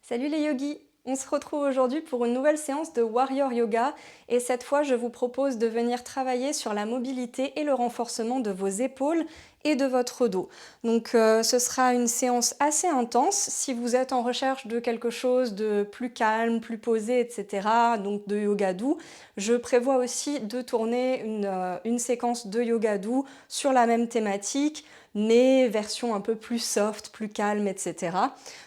Salut les yogis! On se retrouve aujourd'hui pour une nouvelle séance de Warrior Yoga et cette fois je vous propose de venir travailler sur la mobilité et le renforcement de vos épaules et de votre dos. Donc ce sera une séance assez intense si vous êtes en recherche de quelque chose de plus calme, plus posé, etc. Donc de yoga doux. Je prévois aussi de tourner une séquence de yoga doux sur la même thématique, mais version un peu plus soft, plus calme, etc.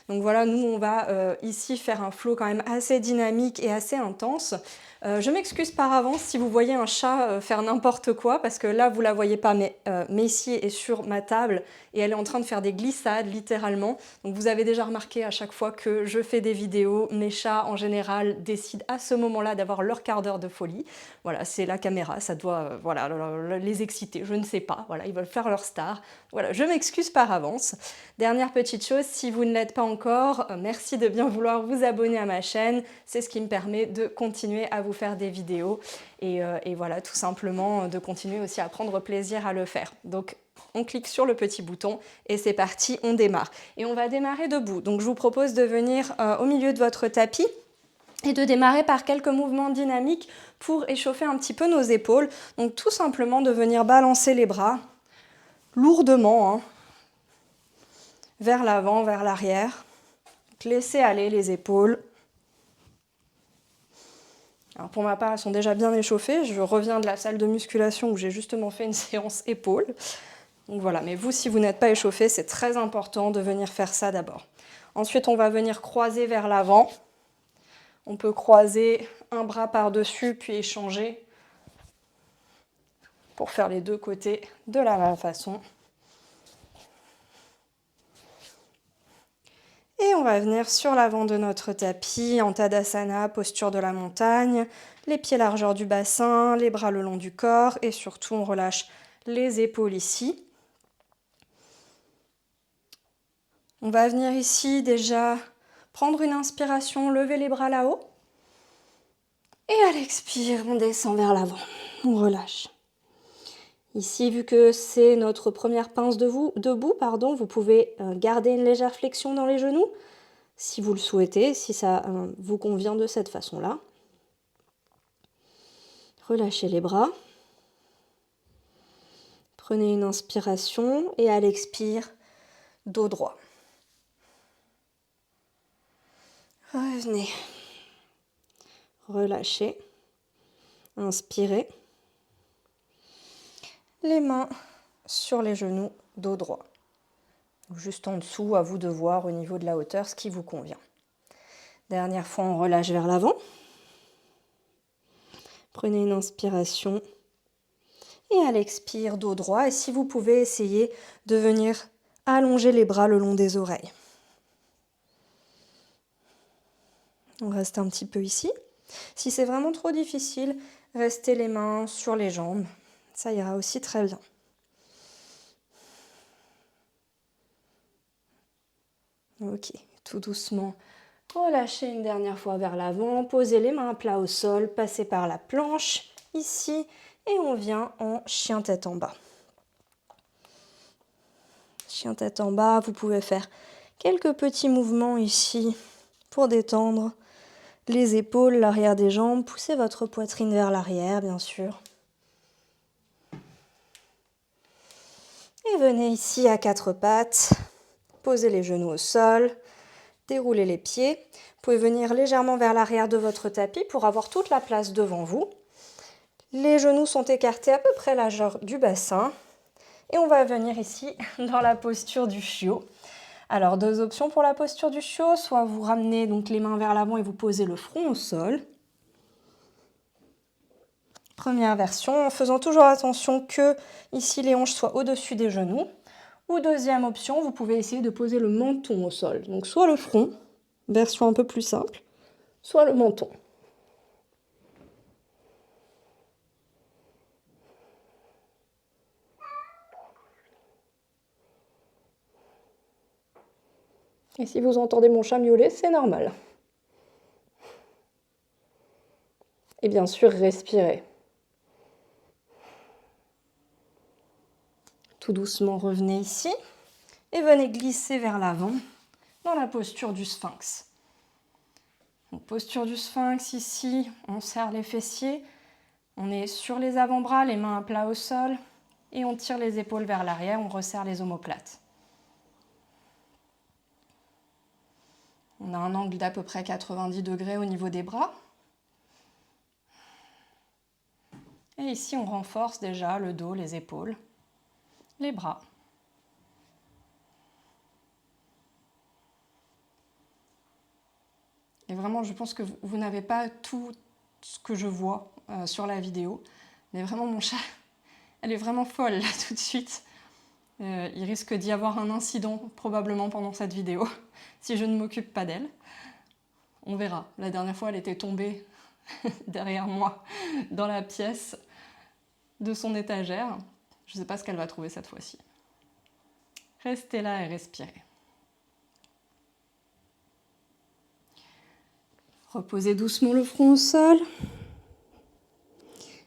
Donc voilà, nous on va ici faire un flow quand même assez dynamique et assez intense. Je m'excuse par avance si vous voyez un chat faire n'importe quoi, parce que là vous la voyez pas, mais Macy est sur ma table et elle est en train de faire des glissades littéralement. Donc vous avez déjà remarqué à chaque fois que je fais des vidéos, mes chats en général décident à ce moment-là d'avoir leur quart d'heure de folie. Voilà, c'est la caméra, ça doit voilà, les exciter, je ne sais pas, voilà, ils veulent faire leur star. Voilà, je m'excuse par avance. Dernière petite chose, si vous ne l'êtes pas encore, merci de bien vouloir vous abonner à ma chaîne, c'est ce qui me permet de continuer à vous faire des vidéos et voilà, tout simplement de continuer aussi à prendre plaisir à le faire. Donc on clique sur le petit bouton et c'est parti, on démarre. Et on va démarrer debout, donc je vous propose de venir au milieu de votre tapis et de démarrer par quelques mouvements dynamiques pour échauffer un petit peu nos épaules. Donc tout simplement de venir balancer les bras lourdement, hein, vers l'avant, vers l'arrière. Laissez aller les épaules. Alors pour ma part, elles sont déjà bien échauffées. Je reviens de la salle de musculation où j'ai justement fait une séance épaules. Donc voilà, mais vous, si vous n'êtes pas échauffé, c'est très important de venir faire ça d'abord. Ensuite, on va venir croiser vers l'avant. On peut croiser un bras par-dessus, puis échanger pour faire les deux côtés de la même façon. Et on va venir sur l'avant de notre tapis, en Tadasana, posture de la montagne, les pieds largeur du bassin, les bras le long du corps et surtout on relâche les épaules ici. On va venir ici déjà prendre une inspiration, lever les bras là-haut. Et à l'expire, on descend vers l'avant, on relâche. Ici, vu que c'est notre première pince debout, vous pouvez garder une légère flexion dans les genoux, si vous le souhaitez, si ça vous convient de cette façon-là. Relâchez les bras. Prenez une inspiration et à l'expire, dos droit. Revenez. Relâchez. Inspirez. Les mains sur les genoux, dos droit. Juste en dessous, à vous de voir au niveau de la hauteur ce qui vous convient. Dernière fois, on relâche vers l'avant. Prenez une inspiration. Et à l'expire, dos droit. Et si vous pouvez, essayer de venir allonger les bras le long des oreilles. On reste un petit peu ici. Si c'est vraiment trop difficile, restez les mains sur les jambes. Ça ira aussi très bien. Ok, tout doucement. Relâchez une dernière fois vers l'avant. Posez les mains à plat au sol. Passez par la planche, ici. Et on vient en chien tête en bas. Chien tête en bas, vous pouvez faire quelques petits mouvements ici pour détendre les épaules, l'arrière des jambes. Poussez votre poitrine vers l'arrière, bien sûr. Et venez ici à quatre pattes. Posez les genoux au sol. Déroulez les pieds. Vous pouvez venir légèrement vers l'arrière de votre tapis pour avoir toute la place devant vous. Les genoux sont écartés à peu près la largeur du bassin. Et on va venir ici dans la posture du chiot. Alors, deux options pour la posture du chiot. Soit vous ramenez donc les mains vers l'avant et vous posez le front au sol. Première version, en faisant toujours attention que ici les hanches soient au-dessus des genoux. Ou deuxième option, vous pouvez essayer de poser le menton au sol. Donc soit le front, version un peu plus simple, soit le menton. Et si vous entendez mon chat miauler, c'est normal. Et bien sûr, respirez. Tout doucement, revenez ici et venez glisser vers l'avant dans la posture du sphinx. Donc, posture du sphinx ici, on serre les fessiers, on est sur les avant-bras, les mains à plat au sol et on tire les épaules vers l'arrière, on resserre les omoplates. On a un angle d'à peu près 90 degrés au niveau des bras. Et ici, on renforce déjà le dos, les épaules, les bras. Et vraiment, je pense que vous n'avez pas tout ce que je vois sur la vidéo. Mais vraiment, mon chat, elle est vraiment folle là tout de suite. Il risque d'y avoir un incident probablement pendant cette vidéo, si je ne m'occupe pas d'elle. On verra. La dernière fois, elle était tombée derrière moi dans la pièce de son étagère. Je ne sais pas ce qu'elle va trouver cette fois-ci. Restez là et respirez. Reposez doucement le front au sol.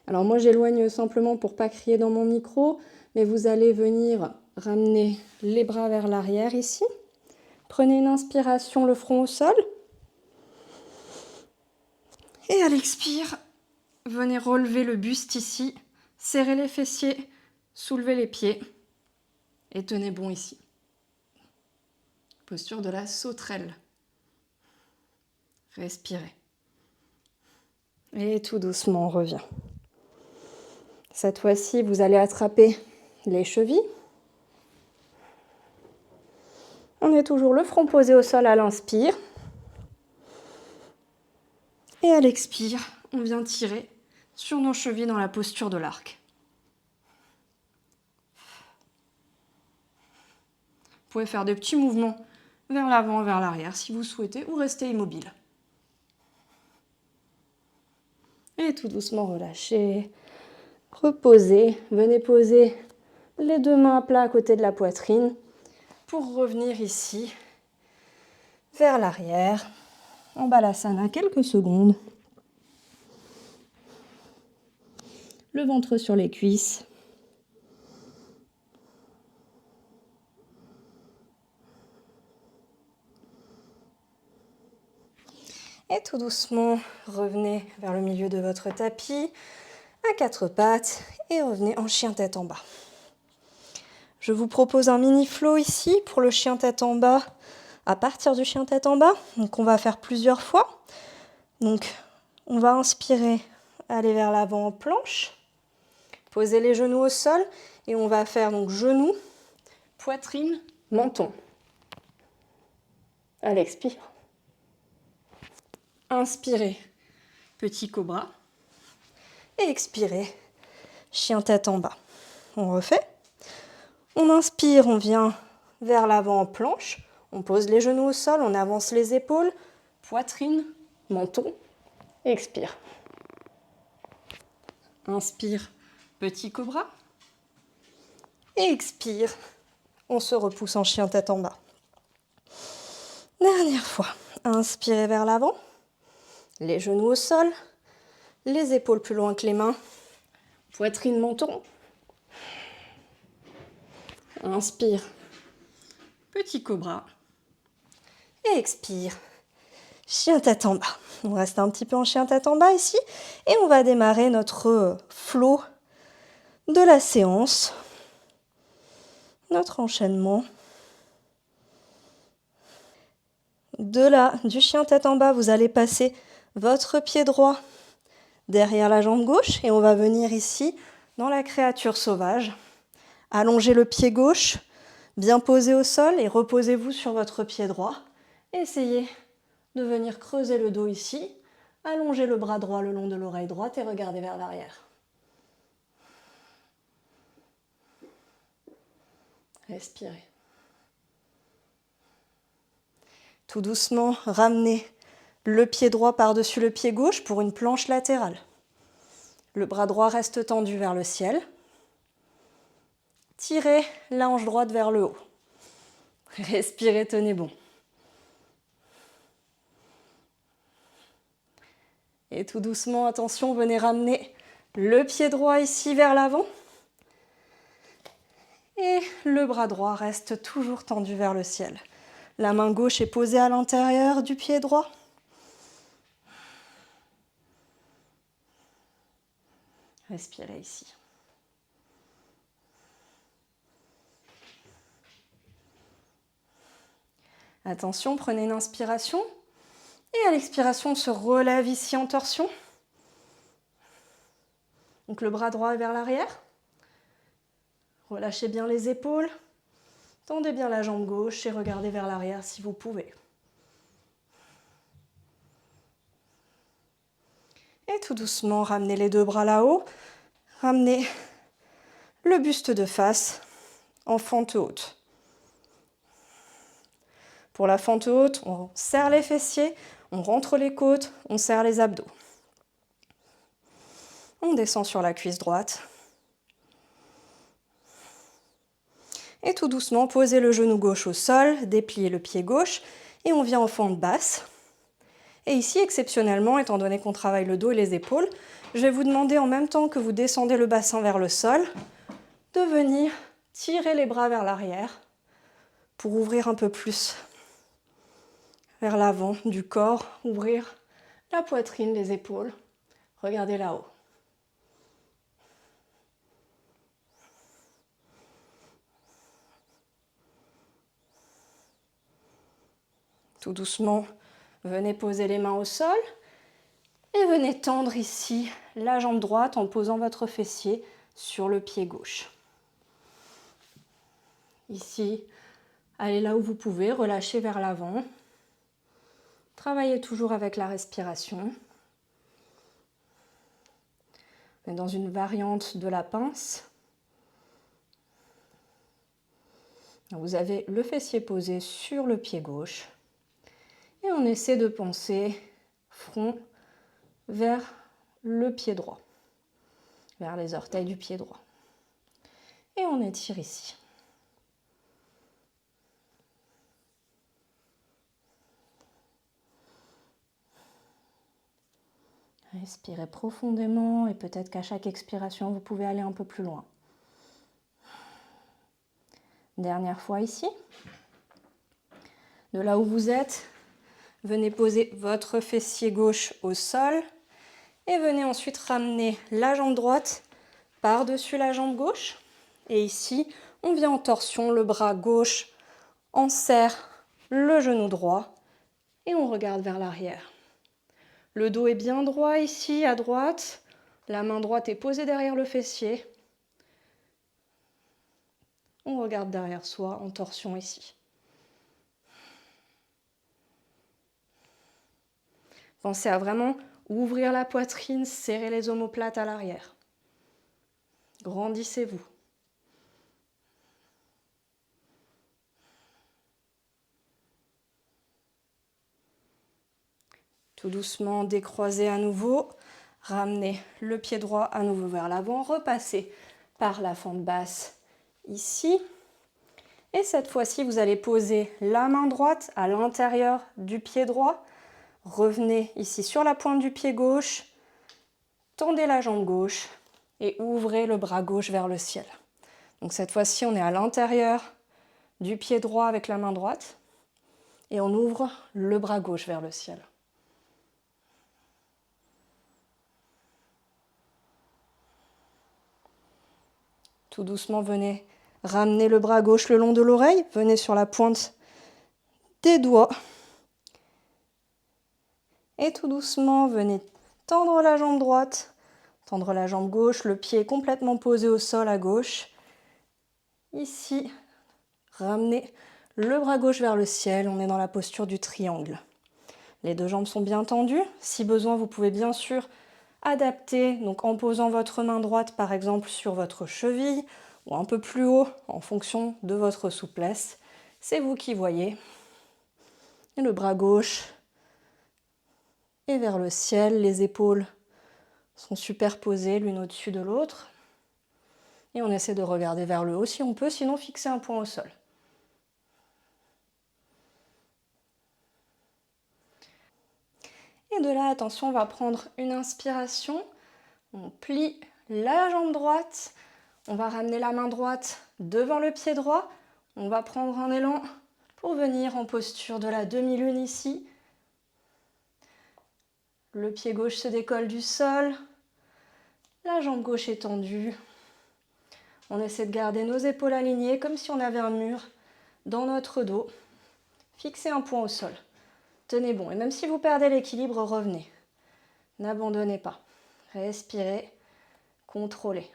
Alors moi j'éloigne simplement pour pas crier dans mon micro, mais vous allez venir ramener les bras vers l'arrière ici. Prenez une inspiration, le front au sol. Et à l'expire, venez relever le buste ici, serrez les fessiers, soulevez les pieds et tenez bon ici. Posture de la sauterelle. Respirez. Et tout doucement, on revient. Cette fois-ci, vous allez attraper les chevilles. On est toujours le front posé au sol à l'inspire. Et à l'expire, on vient tirer sur nos chevilles dans la posture de l'arc. Vous pouvez faire des petits mouvements vers l'avant, vers l'arrière si vous souhaitez, ou rester immobile. Et tout doucement relâchez. Reposez. Venez poser les deux mains à plat à côté de la poitrine pour revenir ici vers l'arrière en balasana quelques secondes. Le ventre sur les cuisses. Et tout doucement, revenez vers le milieu de votre tapis, à quatre pattes, et revenez en chien tête en bas. Je vous propose un mini flow ici pour le chien tête en bas, à partir du chien tête en bas. Donc on va faire plusieurs fois. Donc on va inspirer, aller vers l'avant en planche, poser les genoux au sol, et on va faire donc genoux, poitrine, menton. À l'expire. Inspirez, petit cobra. Et expirez, chien tête en bas. On refait. On inspire, on vient vers l'avant en planche. On pose les genoux au sol, on avance les épaules. Poitrine, menton. Expire. Inspire, petit cobra. Et expire. On se repousse en chien tête en bas. Dernière fois. Inspirez vers l'avant. Les genoux au sol. Les épaules plus loin que les mains. Poitrine, menton. Inspire. Petit cobra. Et expire. Chien tête en bas. On reste un petit peu en chien tête en bas ici. Et on va démarrer notre flow de la séance. Notre enchaînement. Du chien tête en bas, vous allez passer votre pied droit derrière la jambe gauche. Et on va venir ici dans la créature sauvage. Allongez le pied gauche, bien posé au sol et reposez-vous sur votre pied droit. Essayez de venir creuser le dos ici, allongez le bras droit le long de l'oreille droite et regardez vers l'arrière. Respirez. Tout doucement, ramenez le pied droit par-dessus le pied gauche pour une planche latérale. Le bras droit reste tendu vers le ciel. Tirez la hanche droite vers le haut. Respirez, tenez bon. Et tout doucement, attention, venez ramener le pied droit ici vers l'avant. Et le bras droit reste toujours tendu vers le ciel. La main gauche est posée à l'intérieur du pied droit. Respirez ici. Attention, prenez une inspiration. Et à l'expiration, on se relève ici en torsion. Donc le bras droit vers l'arrière. Relâchez bien les épaules. Tendez bien la jambe gauche et regardez vers l'arrière si vous pouvez. Et tout doucement, ramenez les deux bras là-haut. Ramenez le buste de face en fente haute. Pour la fente haute, on serre les fessiers, on rentre les côtes, on serre les abdos. On descend sur la cuisse droite. Et tout doucement, posez le genou gauche au sol, dépliez le pied gauche et on vient en fente basse. Et ici, exceptionnellement, étant donné qu'on travaille le dos et les épaules, je vais vous demander en même temps que vous descendez le bassin vers le sol, de venir tirer les bras vers l'arrière pour ouvrir un peu plus vers l'avant du corps, ouvrir la poitrine, les épaules. Regardez là-haut. Tout doucement, venez poser les mains au sol et venez tendre ici la jambe droite en posant votre fessier sur le pied gauche. Ici, allez là où vous pouvez, relâchez vers l'avant. Travaillez toujours avec la respiration. On est dans une variante de la pince. Vous avez le fessier posé sur le pied gauche. Et on essaie de penser front vers le pied droit, vers les orteils du pied droit. Et on étire ici. Respirez profondément et peut-être qu'à chaque expiration, vous pouvez aller un peu plus loin. Dernière fois ici. De là où vous êtes, venez poser votre fessier gauche au sol et venez ensuite ramener la jambe droite par-dessus la jambe gauche. Et ici, on vient en torsion, le bras gauche, on serre le genou droit et on regarde vers l'arrière. Le dos est bien droit ici, à droite. La main droite est posée derrière le fessier. On regarde derrière soi en torsion ici. Pensez à vraiment ouvrir la poitrine, serrer les omoplates à l'arrière. Grandissez-vous. Tout doucement, décroisez à nouveau. Ramenez le pied droit à nouveau vers l'avant. Repassez par la fente basse ici. Et cette fois-ci, vous allez poser la main droite à l'intérieur du pied droit. Revenez ici sur la pointe du pied gauche. Tendez la jambe gauche et ouvrez le bras gauche vers le ciel. Donc cette fois-ci, on est à l'intérieur du pied droit avec la main droite. Et on ouvre le bras gauche vers le ciel. Tout doucement, venez ramener le bras gauche le long de l'oreille. Venez sur la pointe des doigts. Et tout doucement, venez tendre la jambe droite, tendre la jambe gauche, le pied complètement posé au sol à gauche. Ici, ramenez le bras gauche vers le ciel. On est dans la posture du triangle. Les deux jambes sont bien tendues. Si besoin, vous pouvez bien sûr adapter, donc en posant votre main droite par exemple sur votre cheville ou un peu plus haut en fonction de votre souplesse. C'est vous qui voyez. Et le bras gauche est vers le ciel, les épaules sont superposées l'une au-dessus de l'autre. Et on essaie de regarder vers le haut si on peut, sinon fixer un point au sol. Et de là, attention, on va prendre une inspiration. On plie la jambe droite. On va ramener la main droite devant le pied droit. On va prendre un élan pour venir en posture de la demi-lune ici. Le pied gauche se décolle du sol. La jambe gauche est tendue. On essaie de garder nos épaules alignées comme si on avait un mur dans notre dos. Fixez un point au sol. Tenez bon. Et même si vous perdez l'équilibre, revenez. N'abandonnez pas. Respirez. Contrôlez.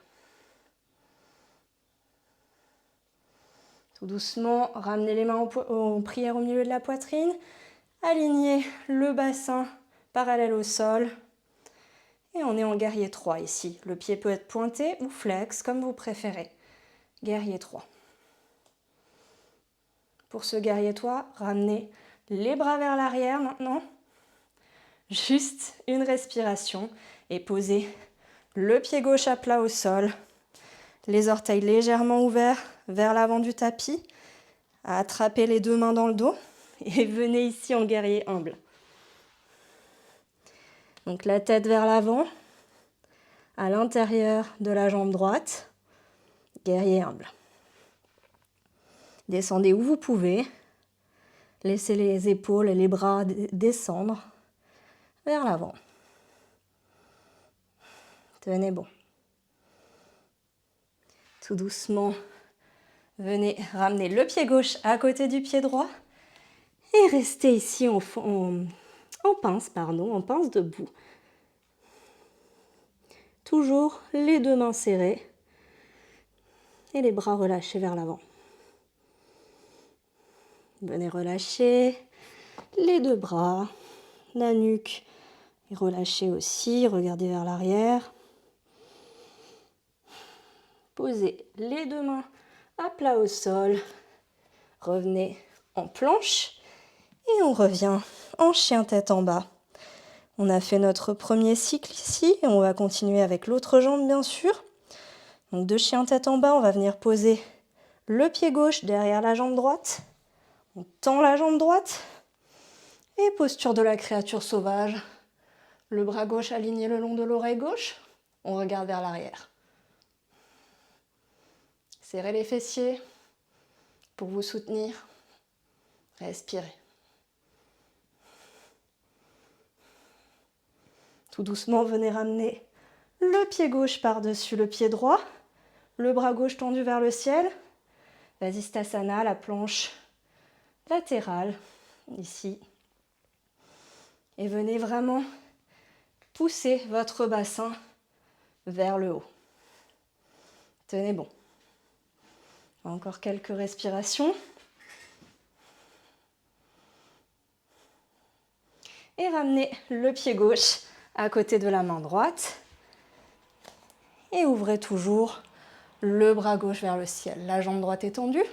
Tout doucement, ramenez les mains en prière au milieu de la poitrine. Alignez le bassin parallèle au sol. Et on est en guerrier 3 ici. Le pied peut être pointé ou flex, comme vous préférez. Guerrier 3. Pour ce guerrier 3, ramenez les bras vers l'arrière maintenant. Juste une respiration et posez le pied gauche à plat au sol. Les orteils légèrement ouverts vers l'avant du tapis. Attrapez les deux mains dans le dos et venez ici en guerrier humble. Donc la tête vers l'avant, à l'intérieur de la jambe droite, guerrier humble. Descendez où vous pouvez. Laissez les épaules et les bras descendre vers l'avant. Tenez bon. Tout doucement, venez ramener le pied gauche à côté du pied droit et restez ici en pince debout. Toujours les deux mains serrées et les bras relâchés vers l'avant. Venez relâcher les deux bras, la nuque et relâchez aussi, regardez vers l'arrière. Posez les deux mains à plat au sol, revenez en planche et on revient en chien tête en bas. On a fait notre premier cycle ici et on va continuer avec l'autre jambe bien sûr. Donc de chien tête en bas, on va venir poser le pied gauche derrière la jambe droite. On tend la jambe droite et posture de la créature sauvage. Le bras gauche aligné le long de l'oreille gauche. On regarde vers l'arrière. Serrez les fessiers pour vous soutenir. Respirez. Tout doucement, venez ramener le pied gauche par-dessus le pied droit. Le bras gauche tendu vers le ciel. Vasisthasana, la planche latérale, ici. Et venez vraiment pousser votre bassin vers le haut. Tenez bon. Encore quelques respirations. Et ramenez le pied gauche à côté de la main droite. Et ouvrez toujours le bras gauche vers le ciel. La jambe droite est tendue.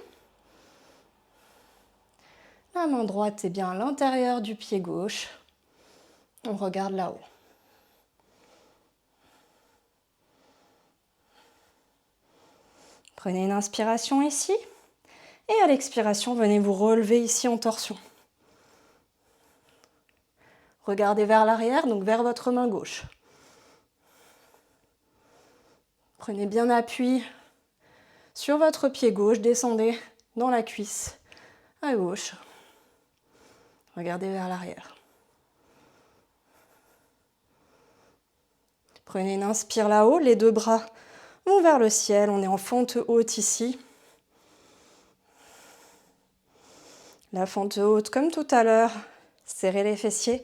La main droite est bien à l'intérieur du pied gauche. On regarde là-haut. Prenez une inspiration ici. Et à l'expiration, venez vous relever ici en torsion. Regardez vers l'arrière, donc vers votre main gauche. Prenez bien appui sur votre pied gauche, descendez dans la cuisse à gauche. Regardez vers l'arrière. Prenez une inspire là-haut, les deux bras vont vers le ciel, on est en fente haute ici. La fente haute comme tout à l'heure, serrez les fessiers,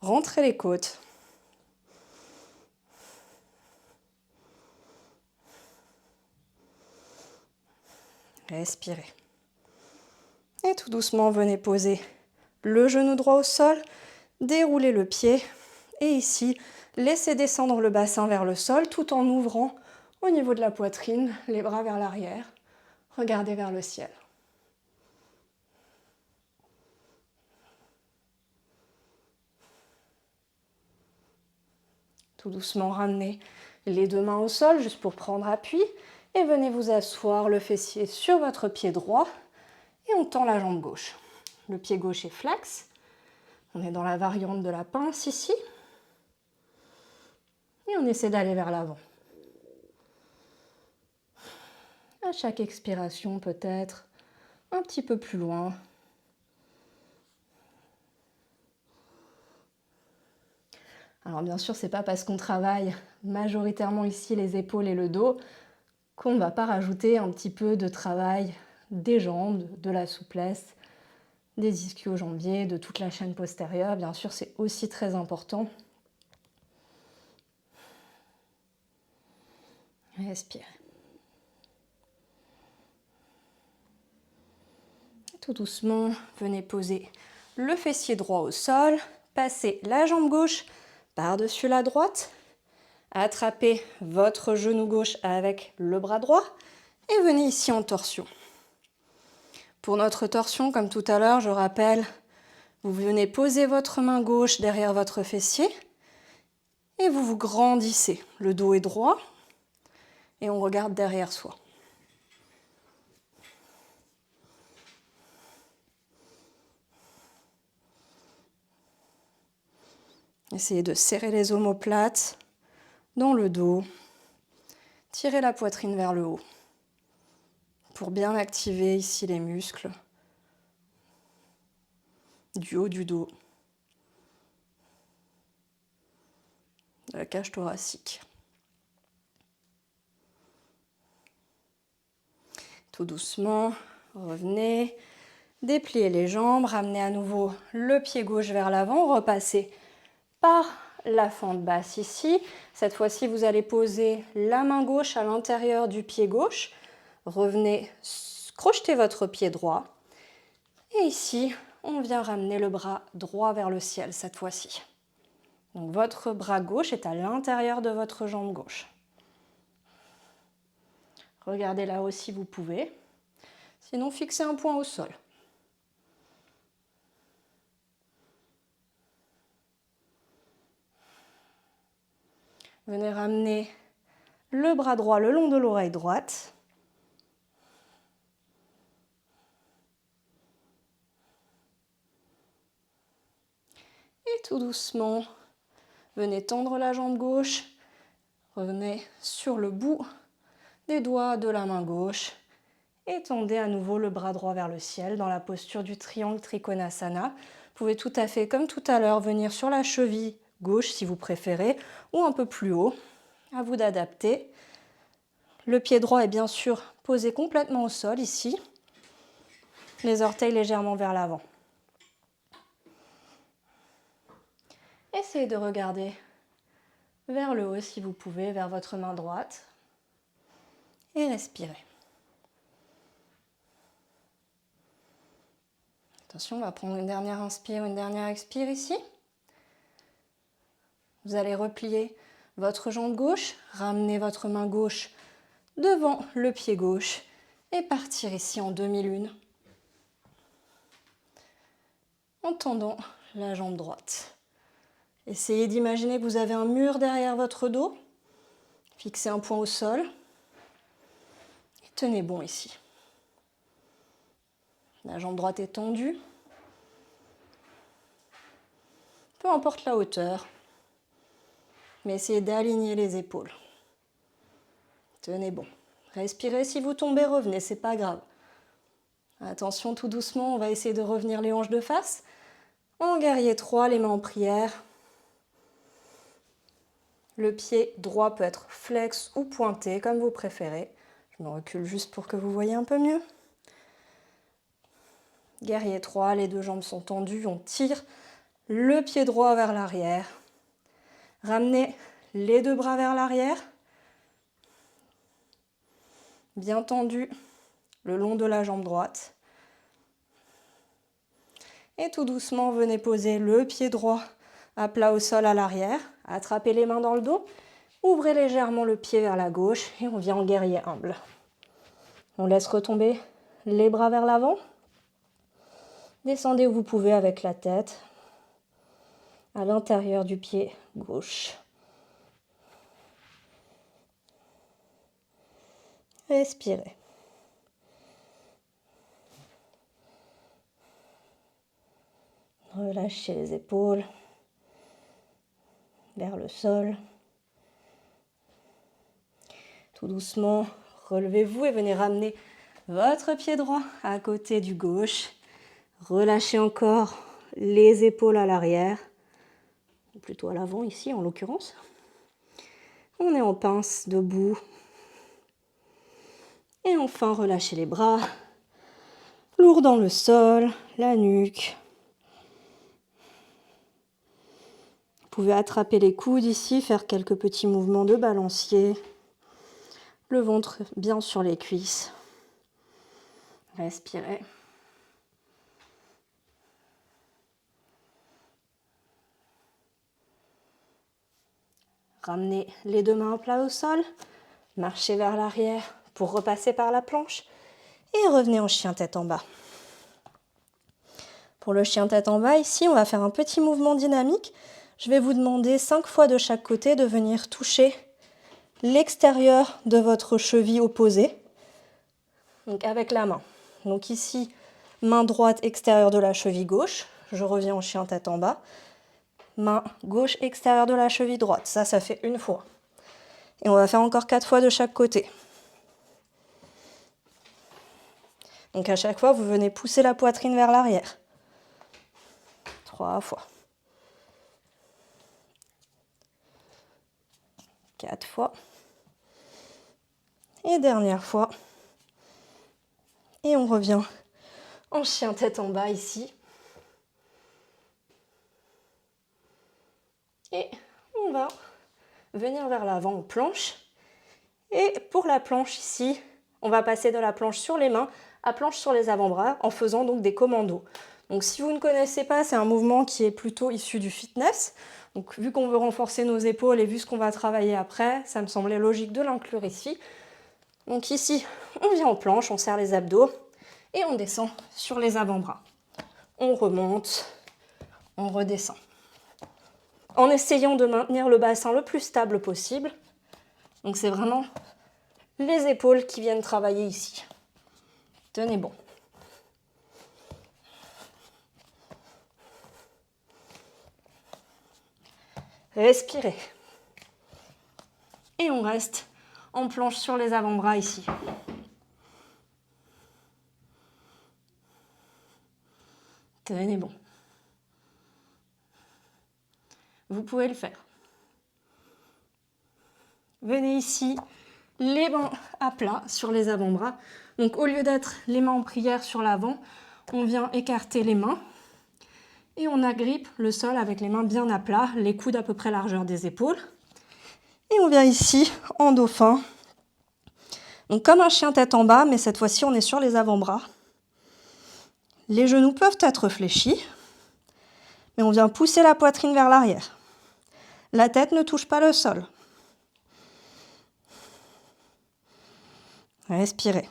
rentrez les côtes. Respirez. Et tout doucement, venez poser le genou droit au sol, déroulez le pied et ici, laissez descendre le bassin vers le sol tout en ouvrant au niveau de la poitrine, les bras vers l'arrière. Regardez vers le ciel. Tout doucement, ramenez les deux mains au sol juste pour prendre appui et venez vous asseoir le fessier sur votre pied droit et on tend la jambe gauche. Le pied gauche est flex. On est dans la variante de la pince ici. Et on essaie d'aller vers l'avant. À chaque expiration, peut-être un petit peu plus loin. Alors bien sûr, c'est pas parce qu'on travaille majoritairement ici les épaules et le dos, qu'on ne va pas rajouter un petit peu de travail des jambes, de la souplesse, des ischio-jambiers, de toute la chaîne postérieure. Bien sûr, c'est aussi très important. Respirez. Tout doucement, venez poser le fessier droit au sol, passez la jambe gauche par-dessus la droite, attrapez votre genou gauche avec le bras droit et venez ici en torsion. Pour notre torsion, comme tout à l'heure, je rappelle, vous venez poser votre main gauche derrière votre fessier et vous vous grandissez. Le dos est droit et on regarde derrière soi. Essayez de serrer les omoplates dans le dos. Tirez la poitrine vers le haut pour bien activer ici les muscles du haut du dos, de la cage thoracique. Tout doucement, revenez, dépliez les jambes, ramenez à nouveau le pied gauche vers l'avant, repassez par la fente basse ici. Cette fois-ci, vous allez poser la main gauche à l'intérieur du pied gauche. Revenez crocheter votre pied droit. Et ici, on vient ramener le bras droit vers le ciel cette fois-ci. Donc votre bras gauche est à l'intérieur de votre jambe gauche. Regardez là aussi si vous pouvez. Sinon, fixez un point au sol. Venez ramener le bras droit le long de l'oreille droite. Et tout doucement, venez tendre la jambe gauche. Revenez sur le bout des doigts de la main gauche. Et tendez à nouveau le bras droit vers le ciel dans la posture du triangle Trikonasana. Vous pouvez tout à fait, comme tout à l'heure, venir sur la cheville gauche si vous préférez, ou un peu plus haut. À vous d'adapter. Le pied droit est bien sûr posé complètement au sol ici. Les orteils légèrement vers l'avant. Essayez de regarder vers le haut si vous pouvez, vers votre main droite. Et respirez. Attention, on va prendre une dernière inspire, une dernière expire ici. Vous allez replier votre jambe gauche, ramener votre main gauche devant le pied gauche et partir ici en demi-lune en tendant la jambe droite. Essayez d'imaginer que vous avez un mur derrière votre dos. Fixez un point au sol. Et tenez bon ici. La jambe droite est tendue. Peu importe la hauteur. Mais essayez d'aligner les épaules. Tenez bon. Respirez, si vous tombez, revenez, c'est pas grave. Attention, tout doucement, on va essayer de revenir les hanches de face. En guerrier 3, les mains en prière. Le pied droit peut être flex ou pointé, comme vous préférez. Je me recule juste pour que vous voyez un peu mieux. Guerrier 3, les deux jambes sont tendues, on tire le pied droit vers l'arrière. Ramenez les deux bras vers l'arrière. Bien tendu le long de la jambe droite. Et tout doucement, venez poser le pied droit à plat au sol à l'arrière. Attrapez les mains dans le dos. Ouvrez légèrement le pied vers la gauche et on vient en guerrier humble. On laisse retomber les bras vers l'avant. Descendez où vous pouvez avec la tête à l'intérieur du pied gauche. Respirez. Relâchez les épaules vers le sol. Tout doucement, relevez-vous et venez ramener votre pied droit à côté du gauche. Relâchez encore les épaules à l'arrière, ou plutôt à l'avant ici en l'occurrence. On est en pince, debout. Et enfin, relâchez les bras. Lourd dans le sol, la nuque. Vous pouvez attraper les coudes ici, faire quelques petits mouvements de balancier. Le ventre bien sur les cuisses. Respirez. Ramenez les deux mains à plat au sol. Marchez vers l'arrière pour repasser par la planche. Et revenez en chien tête en bas. Pour le chien tête en bas, ici, on va faire un petit mouvement dynamique. Je vais vous demander 5 fois de chaque côté de venir toucher l'extérieur de votre cheville opposée. Donc avec la main. Donc ici, main droite extérieure de la cheville gauche. Je reviens en chien tête en bas. Main gauche extérieure de la cheville droite. Ça fait une fois. Et on va faire encore 4 fois de chaque côté. Donc à chaque fois, vous venez pousser la poitrine vers l'arrière. 3 fois. 4 fois. Et dernière fois. Et on revient en chien tête en bas ici. Et on va venir vers l'avant en planche. Et pour la planche ici, on va passer de la planche sur les mains à planche sur les avant-bras en faisant donc des commandos. Donc si vous ne connaissez pas, c'est un mouvement qui est plutôt issu du fitness. Donc vu qu'on veut renforcer nos épaules et vu ce qu'on va travailler après, ça me semblait logique de l'inclure ici. Donc ici, on vient en planche, on serre les abdos et on descend sur les avant-bras. On remonte, on redescend. En essayant de maintenir le bassin le plus stable possible. Donc c'est vraiment les épaules qui viennent travailler ici. Tenez bon. Respirez. Et on reste en planche sur les avant-bras ici. Tenez bon. Vous pouvez le faire. Venez ici, les mains à plat sur les avant-bras. Donc au lieu d'être les mains en prière sur l'avant, on vient écarter les mains et on agrippe le sol avec les mains bien à plat, les coudes à peu près largeur des épaules. Et on vient ici en dauphin. Donc comme un chien tête en bas, mais cette fois-ci on est sur les avant-bras. Les genoux peuvent être fléchis, mais on vient pousser la poitrine vers l'arrière. La tête ne touche pas le sol. Respirez.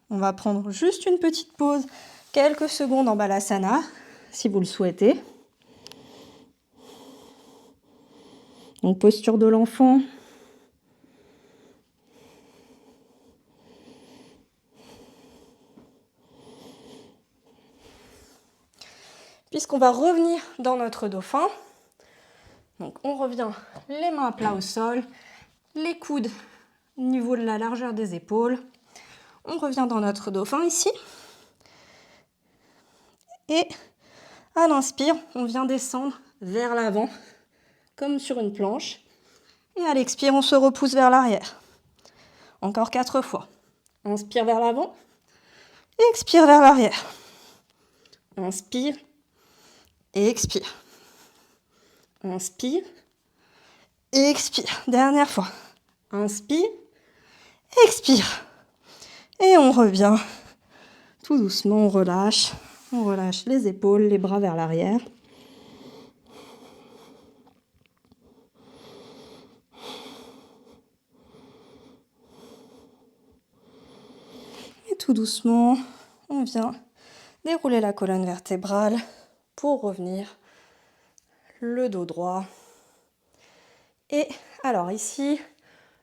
On va prendre juste une petite pause, quelques secondes en balasana, si vous le souhaitez. Donc posture de l'enfant. Puisqu'on va revenir dans notre dauphin. Donc on revient les mains à plat au sol, les coudes au niveau de la largeur des épaules. On revient dans notre dauphin ici. Et à l'inspire, on vient descendre vers l'avant, comme sur une planche. Et à l'expire, on se repousse vers l'arrière. Encore 4 fois. Inspire vers l'avant. Expire vers l'arrière. Inspire. Et expire. Inspire. Et expire. Dernière fois. Inspire. Expire. Et on revient. Tout doucement, on relâche. On relâche les épaules, les bras vers l'arrière. Et tout doucement, on vient dérouler la colonne vertébrale pour revenir le dos droit. Et alors ici,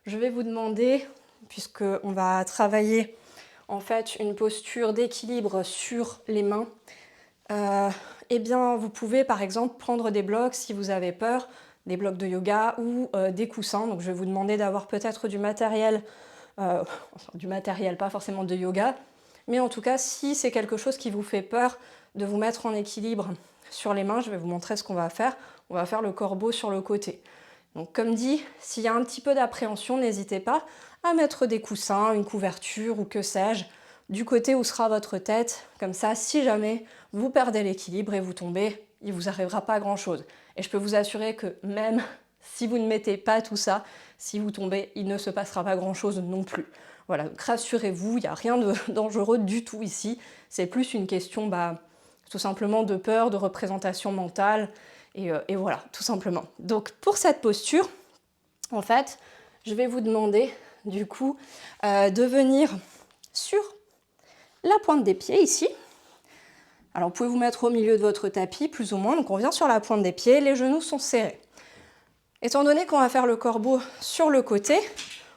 je vais vous demander, puisqu'on va travailler en fait une posture d'équilibre sur les mains, eh bien vous pouvez par exemple prendre des blocs si vous avez peur, des blocs de yoga ou des coussins. Donc je vais vous demander d'avoir peut-être du matériel, pas forcément de yoga, mais en tout cas si c'est quelque chose qui vous fait peur de vous mettre en équilibre sur les mains. Je vais vous montrer ce qu'on va faire. On va faire le corbeau sur le côté. Donc comme dit, s'il y a un petit peu d'appréhension, n'hésitez pas à mettre des coussins, une couverture ou que sais-je, du côté où sera votre tête. Comme ça, si jamais vous perdez l'équilibre et vous tombez, il ne vous arrivera pas grand-chose. Et je peux vous assurer que même si vous ne mettez pas tout ça, si vous tombez, il ne se passera pas grand-chose non plus. Voilà, donc rassurez-vous, il n'y a rien de dangereux du tout ici. C'est plus une question tout simplement de peur, de représentation mentale. Et voilà, tout simplement. Donc pour cette posture, en fait, je vais vous demander du coup de venir sur la pointe des pieds ici. Alors vous pouvez vous mettre au milieu de votre tapis, plus ou moins. Donc on vient sur la pointe des pieds, les genoux sont serrés. Étant donné qu'on va faire le corbeau sur le côté,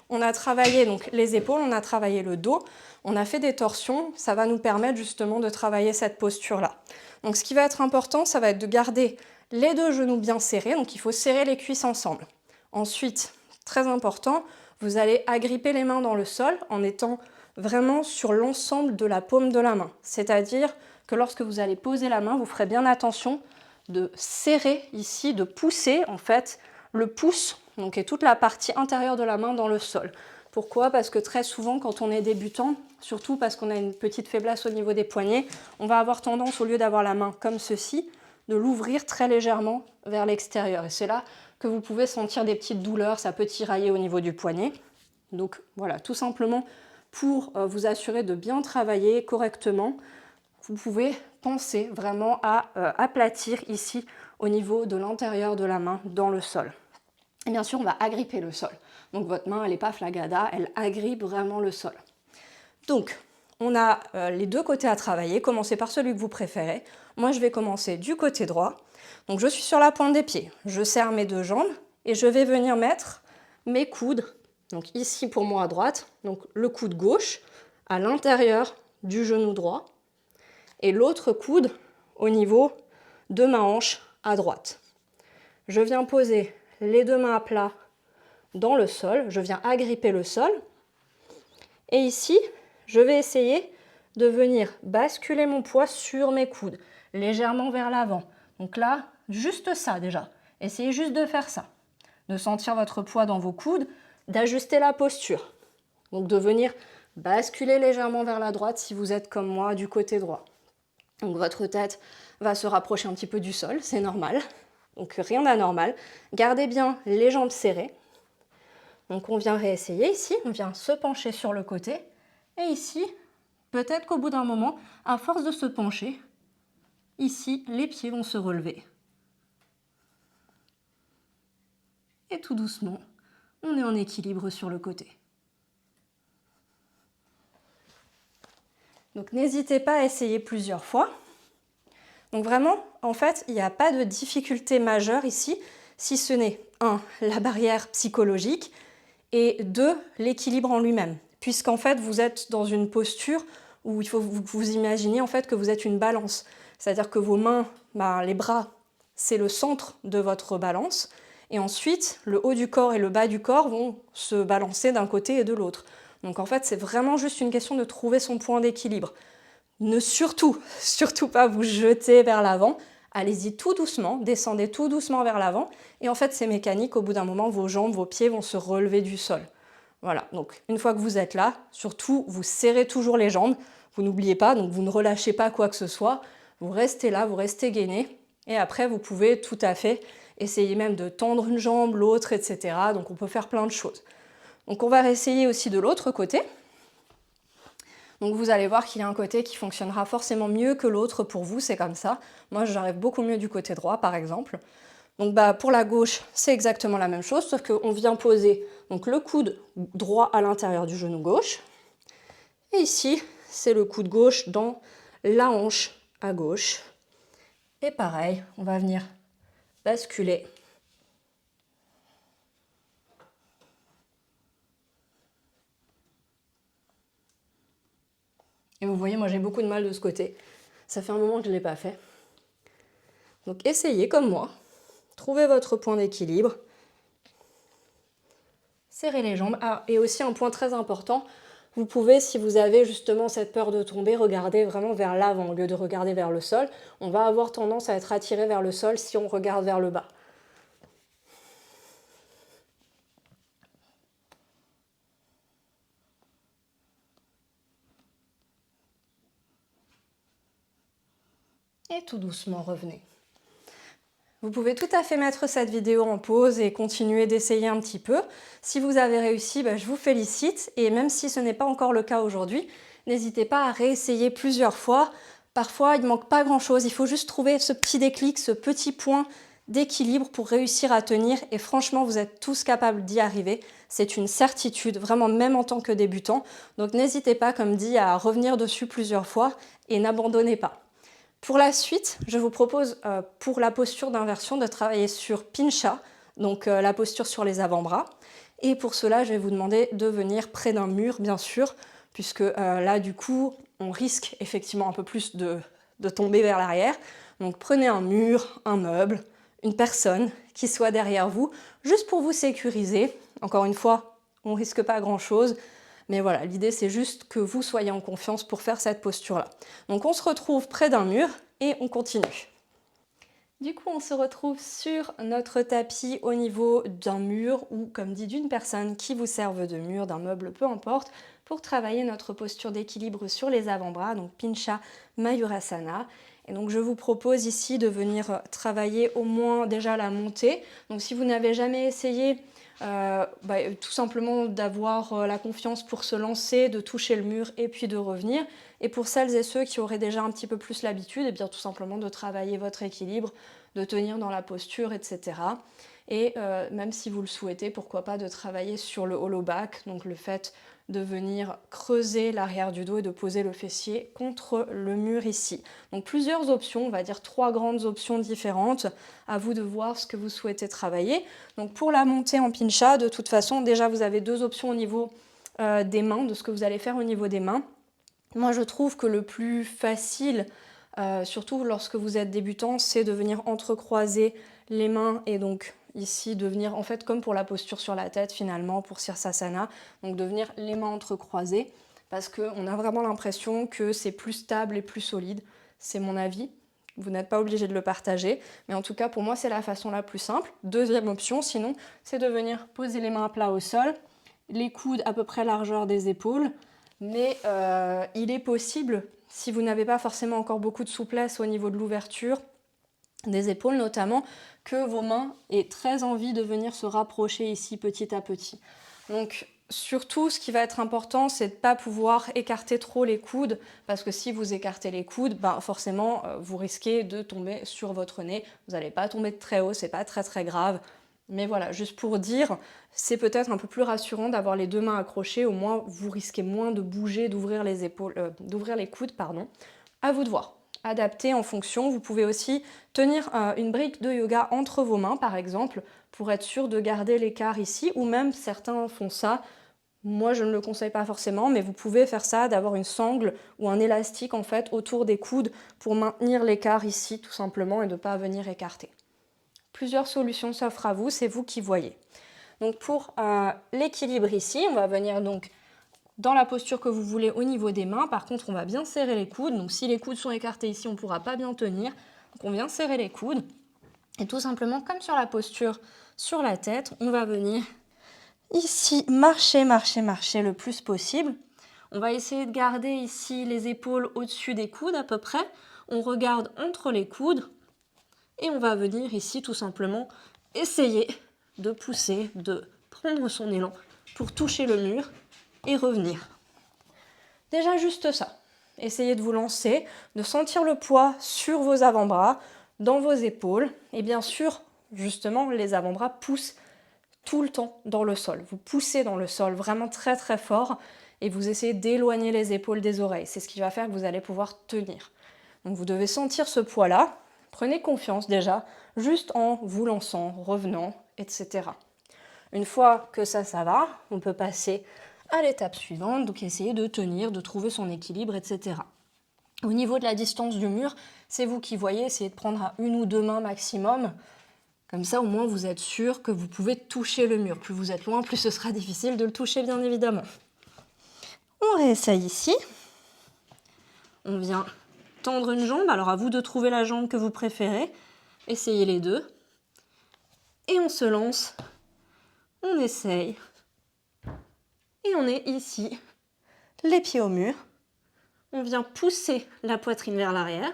on a travaillé donc les épaules, on a travaillé le dos, on a fait des torsions. Ça va nous permettre justement de travailler cette posture-là. Donc ce qui va être important, ça va être de garder les deux genoux bien serrés, donc il faut serrer les cuisses ensemble. Ensuite, très important, vous allez agripper les mains dans le sol en étant vraiment sur l'ensemble de la paume de la main. C'est-à-dire que lorsque vous allez poser la main, vous ferez bien attention de serrer ici, de pousser en fait le pouce, donc et toute la partie intérieure de la main dans le sol. Pourquoi? Parce que très souvent, quand on est débutant, surtout parce qu'on a une petite faiblesse au niveau des poignets, on va avoir tendance, au lieu d'avoir la main comme ceci, de l'ouvrir très légèrement vers l'extérieur. Et c'est là que vous pouvez sentir des petites douleurs, ça peut tirailler au niveau du poignet. Donc voilà, tout simplement pour vous assurer de bien travailler correctement, vous pouvez penser vraiment à aplatir ici au niveau de l'intérieur de la main dans le sol. Et bien sûr, on va agripper le sol. Donc votre main, elle n'est pas flagada, elle agrippe vraiment le sol. Donc, on a les deux côtés à travailler. Commencez par celui que vous préférez. Moi, je vais commencer du côté droit. Donc, je suis sur la pointe des pieds. Je serre mes deux jambes et je vais venir mettre mes coudes. Donc, ici pour moi à droite, donc le coude gauche à l'intérieur du genou droit et l'autre coude au niveau de ma hanche à droite. Je viens poser les deux mains à plat dans le sol. Je viens agripper le sol. Et ici, je vais essayer de venir basculer mon poids sur mes coudes, légèrement vers l'avant. Donc là, juste ça déjà. Essayez juste de faire ça. De sentir votre poids dans vos coudes, d'ajuster la posture. Donc de venir basculer légèrement vers la droite si vous êtes comme moi du côté droit. Donc votre tête va se rapprocher un petit peu du sol, c'est normal. Donc rien d'anormal. Gardez bien les jambes serrées. Donc on vient réessayer ici, on vient se pencher sur le côté. Et ici, peut-être qu'au bout d'un moment, à force de se pencher, ici, les pieds vont se relever. Et tout doucement, on est en équilibre sur le côté. Donc n'hésitez pas à essayer plusieurs fois. Donc vraiment, en fait, il n'y a pas de difficulté majeure ici, si ce n'est 1, la barrière psychologique, et 2, l'équilibre en lui-même. Puisqu'en fait, vous êtes dans une posture où il faut vous imaginer en fait que vous êtes une balance. C'est-à-dire que vos mains, les bras, c'est le centre de votre balance. Et ensuite, le haut du corps et le bas du corps vont se balancer d'un côté et de l'autre. Donc en fait, c'est vraiment juste une question de trouver son point d'équilibre. Ne surtout pas vous jeter vers l'avant. Allez-y tout doucement, descendez tout doucement vers l'avant. Et en fait, c'est mécanique. Au bout d'un moment, vos jambes, vos pieds vont se relever du sol. Voilà, donc une fois que vous êtes là, surtout, vous serrez toujours les jambes. Vous n'oubliez pas, donc vous ne relâchez pas quoi que ce soit. Vous restez là, vous restez gainé. Et après, vous pouvez tout à fait essayer même de tendre une jambe, l'autre, etc. Donc on peut faire plein de choses. Donc on va réessayer aussi de l'autre côté. Donc vous allez voir qu'il y a un côté qui fonctionnera forcément mieux que l'autre pour vous, c'est comme ça. Moi, j'arrive beaucoup mieux du côté droit, par exemple. Donc pour la gauche, c'est exactement la même chose, sauf qu'on vient poser donc, le coude droit à l'intérieur du genou gauche. Et ici, c'est le coude gauche dans la hanche à gauche. Et pareil, on va venir basculer. Et vous voyez, moi j'ai beaucoup de mal de ce côté. Ça fait un moment que je ne l'ai pas fait. Donc essayez comme moi. Trouvez votre point d'équilibre. Serrez les jambes. Ah, et aussi un point très important, Vous pouvez, si vous avez justement cette peur de tomber, regarder vraiment vers l'avant au lieu de regarder vers le sol. On va avoir tendance à être attiré vers le sol si on regarde vers le bas. Et tout doucement, revenez. Vous pouvez tout à fait mettre cette vidéo en pause et continuer d'essayer un petit peu. Si vous avez réussi, je vous félicite. Et même si ce n'est pas encore le cas aujourd'hui, n'hésitez pas à réessayer plusieurs fois. Parfois, il ne manque pas grand-chose. Il faut juste trouver ce petit déclic, ce petit point d'équilibre pour réussir à tenir. Et franchement, vous êtes tous capables d'y arriver. C'est une certitude, vraiment même en tant que débutant. Donc n'hésitez pas, comme dit, à revenir dessus plusieurs fois et n'abandonnez pas. Pour la suite, je vous propose pour la posture d'inversion de travailler sur Pincha, donc la posture sur les avant-bras. Et pour cela, je vais vous demander de venir près d'un mur, bien sûr, puisque là, du coup, on risque effectivement un peu plus de tomber vers l'arrière. Donc prenez un mur, un meuble, une personne qui soit derrière vous, juste pour vous sécuriser. Encore une fois, on ne risque pas grand-chose. Mais voilà, l'idée c'est juste que vous soyez en confiance pour faire cette posture-là. Donc on se retrouve près d'un mur et on continue. Du coup, on se retrouve sur notre tapis au niveau d'un mur ou, comme dit, d'une personne qui vous serve de mur, d'un meuble, peu importe, pour travailler notre posture d'équilibre sur les avant-bras, donc Pincha Mayurasana. Et donc je vous propose ici de venir travailler au moins déjà la montée. Donc si vous n'avez jamais essayé, tout simplement d'avoir la confiance pour se lancer, de toucher le mur et puis de revenir. Et pour celles et ceux qui auraient déjà un petit peu plus l'habitude, et bien tout simplement de travailler votre équilibre, de tenir dans la posture, etc. Et même si vous le souhaitez, pourquoi pas de travailler sur le hollow back, donc le fait de venir creuser l'arrière du dos et de poser le fessier contre le mur ici. Donc plusieurs options, on va dire 3 grandes options différentes. À vous de voir ce que vous souhaitez travailler. Donc pour la montée en pincha, de toute façon, déjà vous avez 2 options au niveau des mains, de ce que vous allez faire au niveau des mains. Moi je trouve que le plus facile, surtout lorsque vous êtes débutant, c'est de venir entrecroiser les mains et donc ici de venir, en fait comme pour la posture sur la tête finalement, pour Sirsasana, donc de venir les mains entrecroisées parce qu'on a vraiment l'impression que c'est plus stable et plus solide, c'est mon avis. Vous n'êtes pas obligé de le partager, mais en tout cas pour moi c'est la façon la plus simple. Deuxième option sinon, c'est de venir poser les mains à plat au sol, les coudes à peu près largeur des épaules, mais il est possible, si vous n'avez pas forcément encore beaucoup de souplesse au niveau de l'ouverture, des épaules notamment, que vos mains aient très envie de venir se rapprocher ici petit à petit. Donc surtout ce qui va être important, c'est de ne pas pouvoir écarter trop les coudes, parce que si vous écartez les coudes, forcément vous risquez de tomber sur votre nez. Vous n'allez pas tomber de très haut, c'est pas très très grave. Mais voilà, juste pour dire, c'est peut-être un peu plus rassurant d'avoir les 2 mains accrochées, au moins vous risquez moins de bouger, d'ouvrir les épaules, d'ouvrir les coudes, pardon. À vous de voir. Adapter en fonction. Vous pouvez aussi tenir une brique de yoga entre vos mains, par exemple, pour être sûr de garder l'écart ici, ou même certains font ça. Moi, je ne le conseille pas forcément, mais vous pouvez faire ça, d'avoir une sangle ou un élastique en fait autour des coudes pour maintenir l'écart ici, tout simplement, et de ne pas venir écarter. Plusieurs solutions s'offrent à vous, c'est vous qui voyez. Donc pour l'équilibre ici, on va venir donc dans la posture que vous voulez au niveau des mains. Par contre, on va bien serrer les coudes. Donc si les coudes sont écartés ici, on ne pourra pas bien tenir. Donc on vient serrer les coudes. Et tout simplement, comme sur la posture sur la tête, on va venir ici marcher, marcher, marcher le plus possible. On va essayer de garder ici les épaules au-dessus des coudes à peu près. On regarde entre les coudes. Et on va venir ici tout simplement essayer de pousser, de prendre son élan pour toucher le mur et revenir. Déjà juste ça. Essayez de vous lancer, de sentir le poids sur vos avant-bras, dans vos épaules. Et bien sûr, justement, les avant-bras poussent tout le temps dans le sol. Vous poussez dans le sol vraiment très très fort et vous essayez d'éloigner les épaules des oreilles. C'est ce qui va faire que vous allez pouvoir tenir. Donc vous devez sentir ce poids-là. Prenez confiance déjà, juste en vous lançant, revenant, etc. Une fois que ça va, on peut passer à l'étape suivante, donc essayer de tenir, de trouver son équilibre, etc. Au niveau de la distance du mur, c'est vous qui voyez, essayez de prendre à 1 ou 2 mains maximum. Comme ça, au moins, vous êtes sûr que vous pouvez toucher le mur. Plus vous êtes loin, plus ce sera difficile de le toucher, bien évidemment. On réessaye ici. On vient tendre une jambe, alors à vous de trouver la jambe que vous préférez. Essayez les deux. Et on se lance. On essaye. Et on est ici, les pieds au mur. On vient pousser la poitrine vers l'arrière.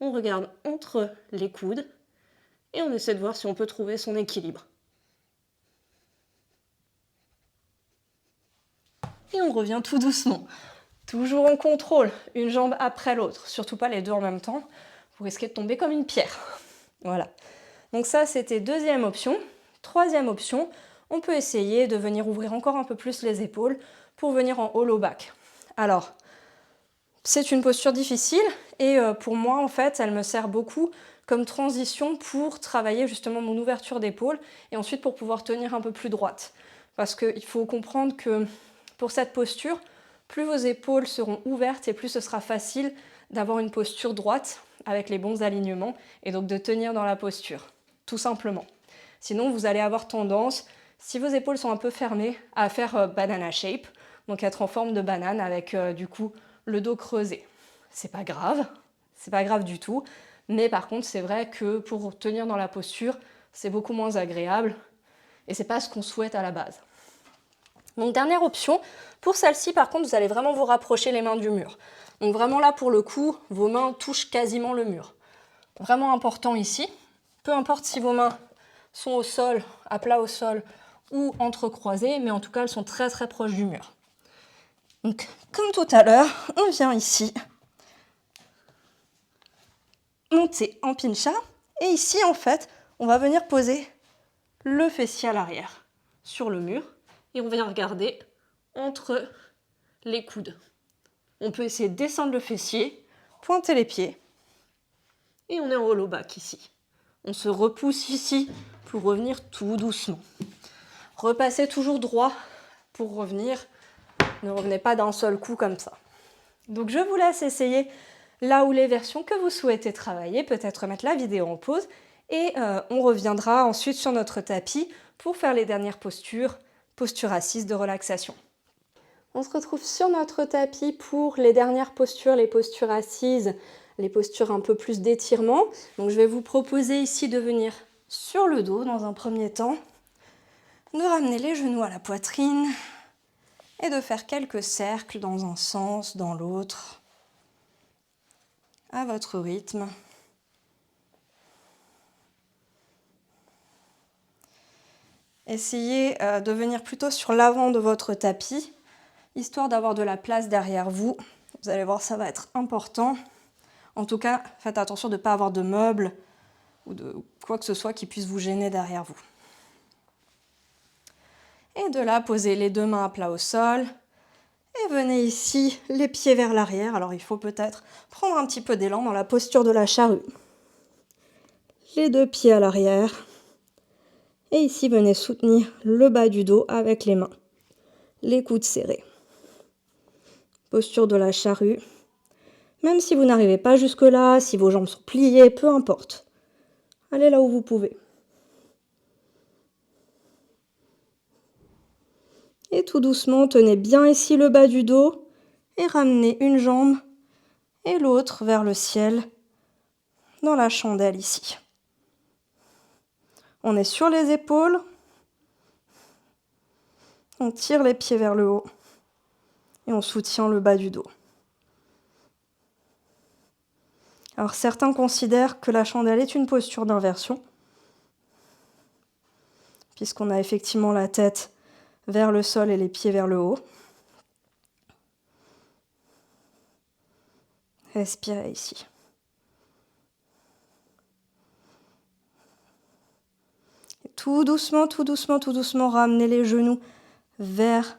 On regarde entre les coudes. Et on essaie de voir si on peut trouver son équilibre. Et on revient tout doucement. Toujours en contrôle, une jambe après l'autre. Surtout pas les deux en même temps. Vous risquez de tomber comme une pierre. Voilà. Donc ça, c'était deuxième option. Troisième option, on peut essayer de venir ouvrir encore un peu plus les épaules pour venir en hollow back. Alors, c'est une posture difficile et pour moi, en fait, elle me sert beaucoup comme transition pour travailler justement mon ouverture d'épaule et ensuite pour pouvoir tenir un peu plus droite. Parce qu'il faut comprendre que pour cette posture, plus vos épaules seront ouvertes et plus ce sera facile d'avoir une posture droite avec les bons alignements et donc de tenir dans la posture, tout simplement. Sinon, vous allez avoir tendance, si vos épaules sont un peu fermées, à faire banana shape, donc être en forme de banane avec du coup le dos creusé. C'est pas grave du tout, mais par contre, c'est vrai que pour tenir dans la posture, c'est beaucoup moins agréable et c'est pas ce qu'on souhaite à la base. Donc dernière option, pour celle-ci par contre vous allez vraiment vous rapprocher les mains du mur. Donc vraiment là pour le coup, vos mains touchent quasiment le mur. Vraiment important ici, peu importe si vos mains sont au sol, à plat au sol ou entrecroisées, mais en tout cas elles sont très très proches du mur. Donc comme tout à l'heure, on vient ici, monter en pincha, et ici en fait, on va venir poser le fessier à l'arrière sur le mur. Et on vient regarder entre les coudes. On peut essayer de descendre le fessier, pointer les pieds. Et on est en hollow back ici. On se repousse ici pour revenir tout doucement. Repassez toujours droit pour revenir. Ne revenez pas d'un seul coup comme ça. Donc je vous laisse essayer là où les versions que vous souhaitez travailler. Peut-être mettre la vidéo en pause. Et on reviendra ensuite sur notre tapis pour faire les dernières postures. Posture assise de relaxation. On se retrouve sur notre tapis pour les dernières postures, les postures assises, les postures un peu plus d'étirement. Donc je vais vous proposer ici de venir sur le dos dans un premier temps, de ramener les genoux à la poitrine et de faire quelques cercles dans un sens, dans l'autre, à votre rythme. Essayez de venir plutôt sur l'avant de votre tapis, histoire d'avoir de la place derrière vous. Vous allez voir, ça va être important. En tout cas, faites attention de ne pas avoir de meubles ou de quoi que ce soit qui puisse vous gêner derrière vous. Et de là, posez les deux mains à plat au sol. Et venez ici, les pieds vers l'arrière. Alors, il faut peut-être prendre un petit peu d'élan dans la posture de la charrue. Les deux pieds à l'arrière. Et ici, venez soutenir le bas du dos avec les mains. Les coudes serrés. Posture de la charrue. Même si vous n'arrivez pas jusque-là, si vos jambes sont pliées, peu importe. Allez là où vous pouvez. Et tout doucement, tenez bien ici le bas du dos et ramenez une jambe et l'autre vers le ciel dans la chandelle ici. On est sur les épaules. On tire les pieds vers le haut et on soutient le bas du dos. Alors certains considèrent que la chandelle est une posture d'inversion, puisqu'on a effectivement la tête vers le sol et les pieds vers le haut. Respirez ici. Et tout doucement, tout doucement, tout doucement, ramenez les genoux vers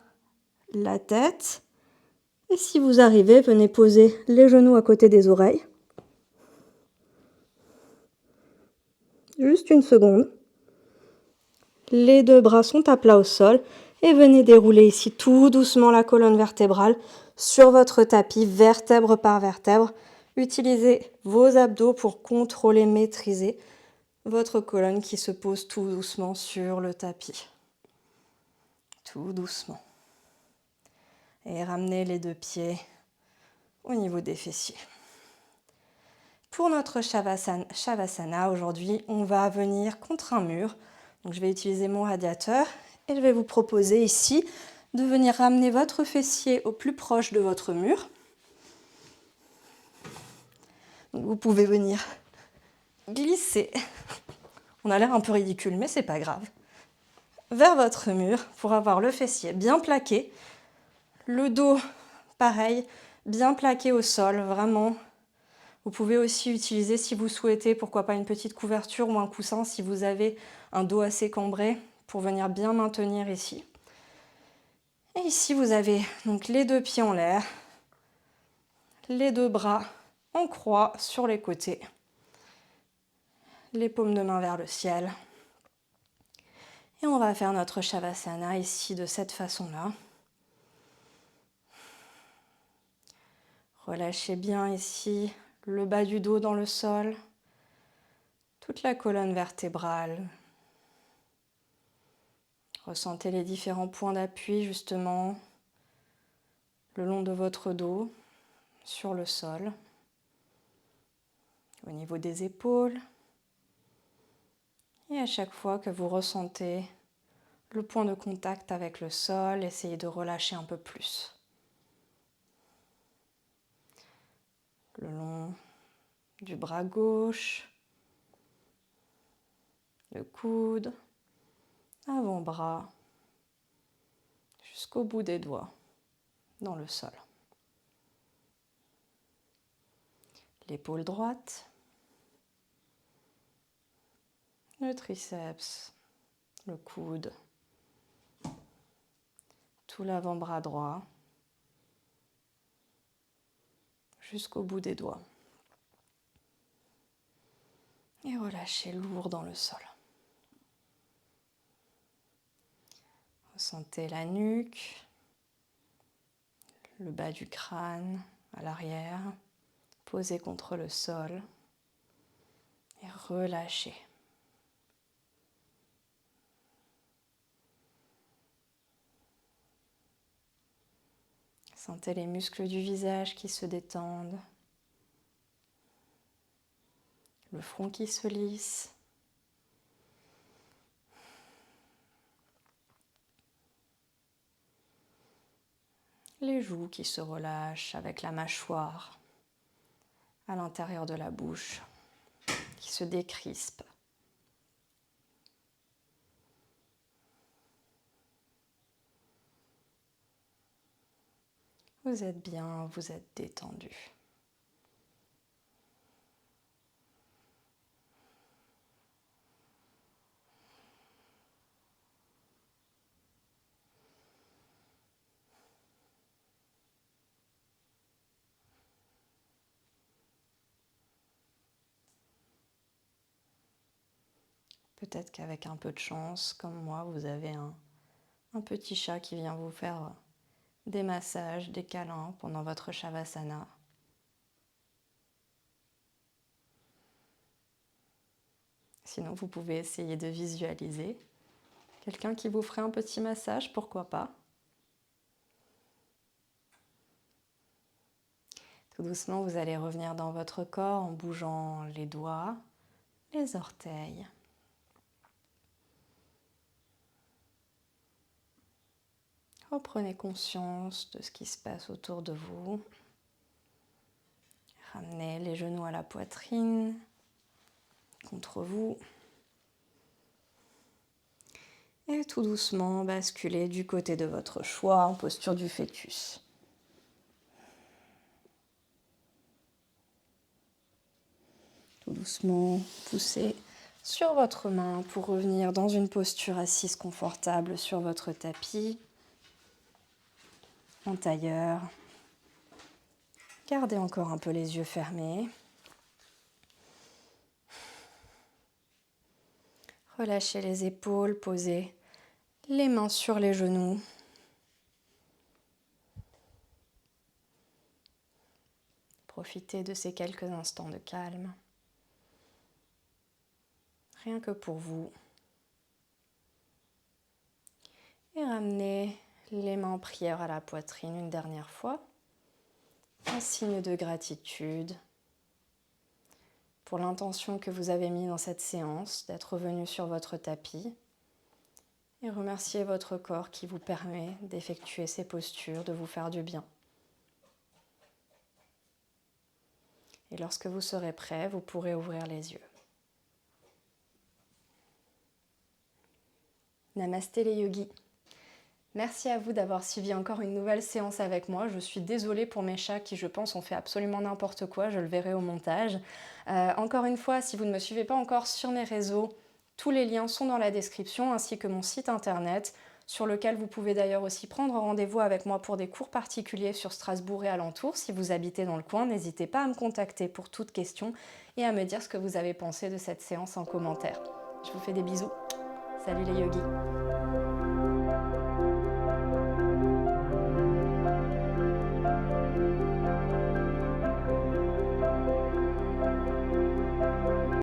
la tête. Et si vous arrivez, venez poser les genoux à côté des oreilles. Juste une seconde. Les deux bras sont à plat au sol et venez dérouler ici tout doucement la colonne vertébrale sur votre tapis, vertèbre par vertèbre. Utilisez vos abdos pour contrôler, maîtriser votre colonne qui se pose tout doucement sur le tapis. Tout doucement. Et ramenez les deux pieds au niveau des fessiers. Pour notre Shavasana, aujourd'hui, on va venir contre un mur. Donc, je vais utiliser mon radiateur et je vais vous proposer ici de venir ramener votre fessier au plus proche de votre mur. Donc, vous pouvez venir glisser. On a l'air un peu ridicule, mais c'est pas grave. Vers votre mur pour avoir le fessier bien plaqué. Le dos, pareil, bien plaqué au sol, vraiment. Vous pouvez aussi utiliser, si vous souhaitez, pourquoi pas une petite couverture ou un coussin si vous avez un dos assez cambré pour venir bien maintenir ici. Et ici, vous avez donc les deux pieds en l'air, les deux bras en croix sur les côtés, les paumes de main vers le ciel. Et on va faire notre Shavasana ici de cette façon-là. Relâchez bien ici le bas du dos dans le sol, toute la colonne vertébrale. Ressentez les différents points d'appui justement le long de votre dos, sur le sol, au niveau des épaules. Et à chaque fois que vous ressentez le point de contact avec le sol, essayez de relâcher un peu plus. Le long du bras gauche, le coude, avant-bras, jusqu'au bout des doigts, dans le sol. L'épaule droite, le triceps, le coude, tout l'avant-bras droit, jusqu'au bout des doigts. Et relâchez lourd dans le sol. Ressentez la nuque, le bas du crâne à l'arrière, posé contre le sol et relâchez. Sentez les muscles du visage qui se détendent, le front qui se lisse. Les joues qui se relâchent avec la mâchoire à l'intérieur de la bouche, qui se décrispe. Vous êtes bien, vous êtes détendu. Peut-être qu'avec un peu de chance, comme moi, vous avez un petit chat qui vient vous faire des massages, des câlins pendant votre Shavasana. Sinon, vous pouvez essayer de visualiser quelqu'un qui vous ferait un petit massage, pourquoi pas. Tout doucement, vous allez revenir dans votre corps en bougeant les doigts, les orteils. Reprenez conscience de ce qui se passe autour de vous. Ramenez les genoux à la poitrine, contre vous. Et tout doucement, basculez du côté de votre choix en posture du fœtus. Tout doucement, poussez sur votre main pour revenir dans une posture assise confortable sur votre tapis, en tailleur. Gardez encore un peu les yeux fermés. Relâchez les épaules, posez les mains sur les genoux. Profitez de ces quelques instants de calme. Rien que pour vous. Et ramenez Les mains en prière à la poitrine une dernière fois. Un signe de gratitude pour l'intention que vous avez mise dans cette séance, d'être revenu sur votre tapis. Et remerciez votre corps qui vous permet d'effectuer ces postures, de vous faire du bien. Et lorsque vous serez prêt, vous pourrez ouvrir les yeux. Namasté les yogis. Merci à vous d'avoir suivi encore une nouvelle séance avec moi. Je suis désolée pour mes chats qui, je pense, ont fait absolument n'importe quoi. Je le verrai au montage. Encore une fois, si vous ne me suivez pas encore sur mes réseaux, tous les liens sont dans la description, ainsi que mon site internet, sur lequel vous pouvez d'ailleurs aussi prendre rendez-vous avec moi pour des cours particuliers sur Strasbourg et alentours. Si vous habitez dans le coin, n'hésitez pas à me contacter pour toute question et à me dire ce que vous avez pensé de cette séance en commentaire. Je vous fais des bisous. Salut les yogis.